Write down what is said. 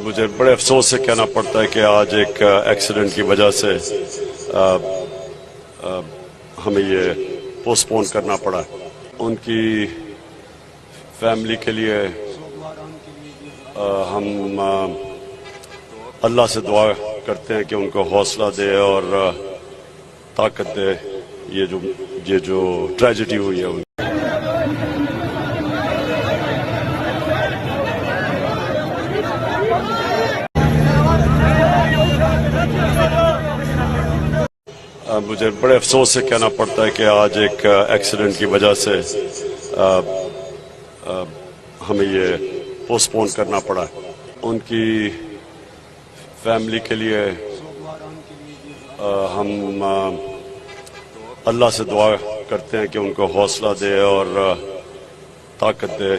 مجھے بڑے افسوس سے کہنا پڑتا ہے کہ آج ایک ایکسیڈنٹ کی وجہ سے ہمیں یہ پوسٹ پون کرنا پڑا۔ ان کی فیملی کے لیے ہم اللہ سے دعا کرتے ہیں کہ ان کو حوصلہ دے اور طاقت دے یہ جو ٹریجڈی ہوئی ہے۔ مجھے بڑے افسوس سے کہنا پڑتا ہے کہ آج ایک ایکسیڈنٹ کی وجہ سے ہمیں یہ پوسٹ پون کرنا پڑا۔ ان کی فیملی کے لیے ہم اللہ سے دعا کرتے ہیں کہ ان کو حوصلہ دے اور طاقت دے